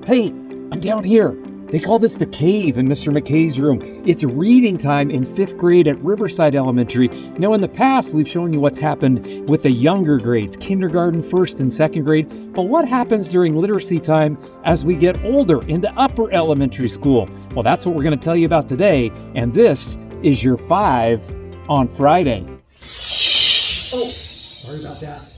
Hey, I'm down here. They call this the cave in Mr. MacKay's room. It's reading time in 5th grade at Riverside Elementary. Now, in the past, we've shown you what's happened with the younger grades, kindergarten, 1st and 2nd grade. But what happens during literacy time as we get older into upper elementary school? Well, that's what we're going to tell you about today. And this is your 5 on Friday. Oh, sorry about that.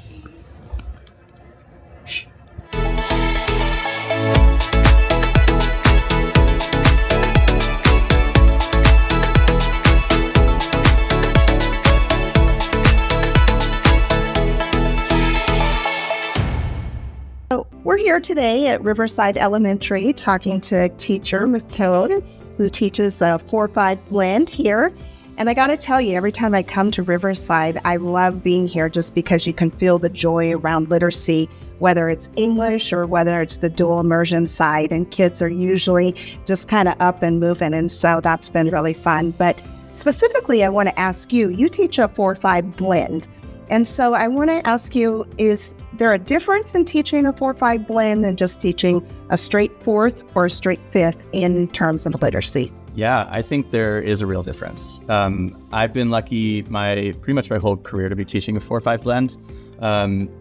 We're here today at Riverside Elementary talking to teacher MacKay, who teaches a 4-5 blend here. And I got to tell you, every time I come to Riverside, I love being here just because you can feel the joy around literacy, whether it's English or whether it's the dual immersion side. And kids are usually just kind of up and moving. And so that's been really fun. But specifically, I want to ask you, you teach a 4-5 blend. And so I want to ask you, is there a difference in teaching a 4-5 blend than just teaching a straight 4th or a straight 5th in terms of literacy? Yeah, I think there is a real difference. I've been lucky pretty much my whole career to be teaching a 4-5 blend.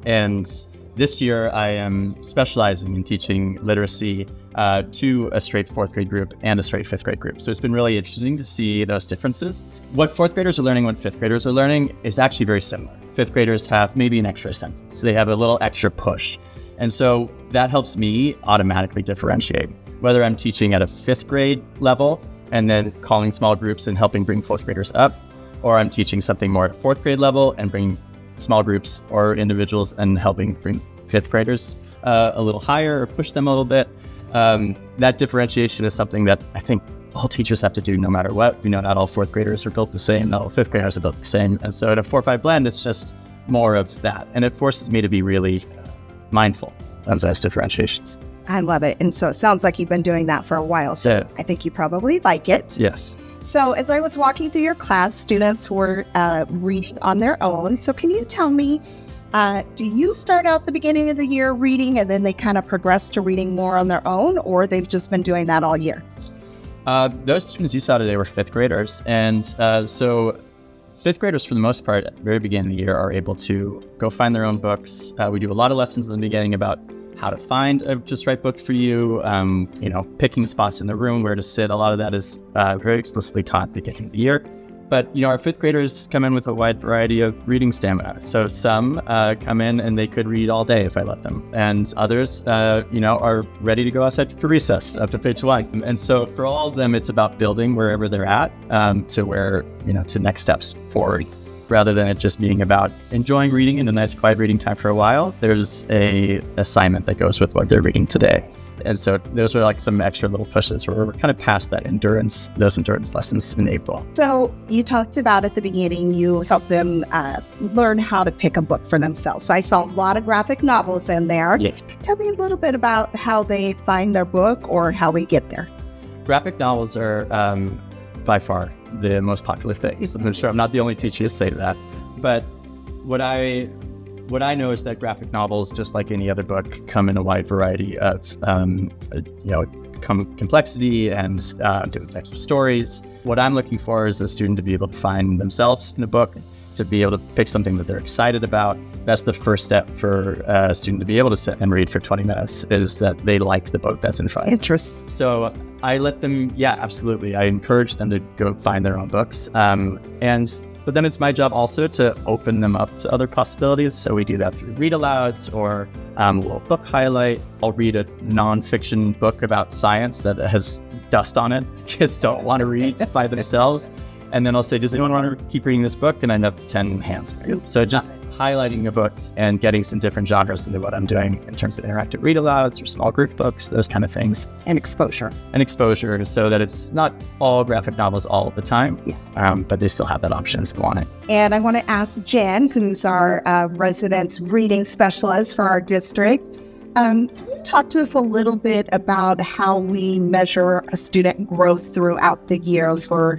And this year I am specializing in teaching literacy to a straight 4th grade group and a straight 5th grade group. So it's been really interesting to see those differences. What 4th graders are learning, what 5th graders are learning is actually very similar. 5th graders have maybe an extra sentence. So they have a little extra push. And so that helps me automatically differentiate whether I'm teaching at a 5th grade level and then calling small groups and helping bring 4th graders up, or I'm teaching something more at 4th grade level and bringing small groups or individuals and helping bring 5th graders a little higher or push them a little bit. That differentiation is something that I think all teachers have to do no matter what. Not all 4th graders are built the same, not all 5th graders are built the same. And so at a 4-5 blend, it's just more of that. And it forces me to be really mindful of those differentiations. I love it. And so it sounds like you've been doing that for a while. So I think you probably like it. Yes. So as I was walking through your class, students were reading on their own. So can you tell me, do you start out the beginning of the year reading and then they kind of progress to reading more on their own, or they've just been doing that all year? Those students you saw today were 5th graders. And so 5th graders, for the most part, at the very beginning of the year, are able to go find their own books. We do a lot of lessons in the beginning about how to find a just right book for you, picking spots in the room, where to sit. A lot of that is very explicitly taught at the beginning of the year. But, our 5th graders come in with a wide variety of reading stamina. So some come in and they could read all day if I let them. And others, are ready to go outside for recess up to page 1. And so for all of them, it's about building wherever they're at to where, to next steps forward. Rather than it just being about enjoying reading in a nice quiet reading time for a while, there's a assignment that goes with what they're reading today. And so those are like some extra little pushes where we're kind of past those endurance lessons in April. So you talked about at the beginning, you helped them learn how to pick a book for themselves. So I saw a lot of graphic novels in there. Yes. Tell me a little bit about how they find their book or how we get there. Graphic novels are by far the most popular thing. I'm sure I'm not the only teacher to say that. But what I know is that graphic novels, just like any other book, come in a wide variety of, complexity and different types of stories. What I'm looking for is the student to be able to find themselves in a book, to be able to pick something that they're excited about. That's the first step for a student to be able to sit and read for 20 minutes, is that they like the book that's in front. Interesting. So I let them, absolutely. I encourage them to go find their own books. But then it's my job also to open them up to other possibilities. So we do that through Readalouds or a little book highlight. I'll read a nonfiction book about science that has dust on it. Kids don't want to read by themselves. And then I'll say, does anyone want to keep reading this book? And I end up 10 hands. So just highlighting a book and getting some different genres into what I'm doing in terms of interactive read-alouds or small group books, those kind of things. And exposure. So that it's not all graphic novels all the time, but they still have that option if they want it. And I want to ask Jen, who's our residence reading specialist for our district. Can you talk to us a little bit about how we measure a student growth throughout the year for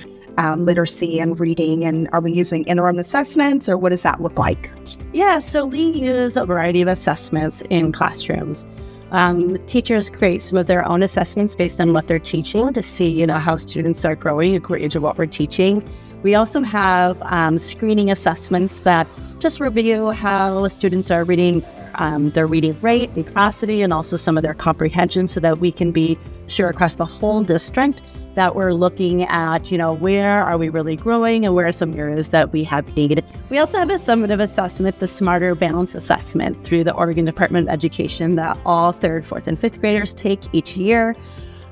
literacy and reading, and are we using interim assessments, or what does that look like? Yeah, so we use a variety of assessments in classrooms. Teachers create some of their own assessments based on what they're teaching to see, how students are growing according to what we're teaching. We also have screening assessments that just review how students are reading, their reading rate and capacity, and also some of their comprehension, so that we can be sure across the whole district that we're looking at, where are we really growing and where are some areas that we have need. We also have a summative assessment, the Smarter Balance Assessment, through the Oregon Department of Education that all 3rd, 4th, and 5th graders take each year.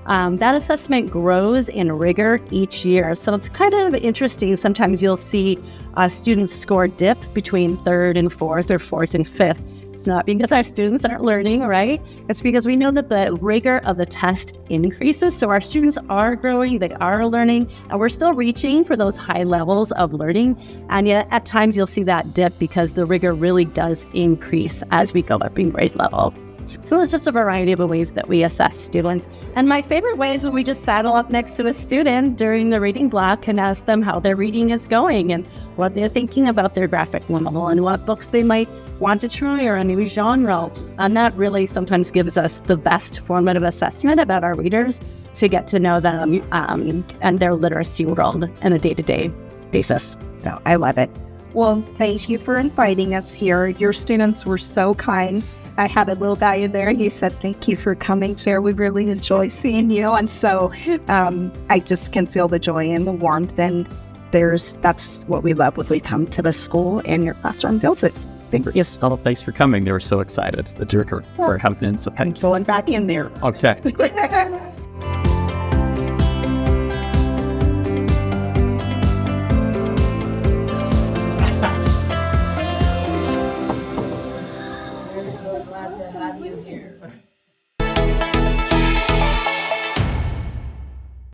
That assessment grows in rigor each year. So it's kind of interesting. Sometimes you'll see a student score dip between 3rd and 4th or 4th and 5th. It's not because our students aren't learning, right? It's because we know that the rigor of the test increases. So our students are growing, they are learning, and we're still reaching for those high levels of learning. And yet at times you'll see that dip because the rigor really does increase as we go up in grade level. So there's just a variety of ways that we assess students. And my favorite way is when we just saddle up next to a student during the reading block and ask them how their reading is going and what they're thinking about their graphic novel and what books they might want to try or a new genre. And that really sometimes gives us the best formative assessment about our readers to get to know them and their literacy world on a day-to-day basis. So I love it. Well, thank you for inviting us here. Your students were so kind. I had a little guy in there and he said, thank you for coming here. We really enjoy seeing you. And so I just can feel the joy and the warmth. And that's what we love when we come to the school and your classroom feels it. Yes. Oh, thanks for coming. They were so excited. The director were having so I'm going back in there. Okay.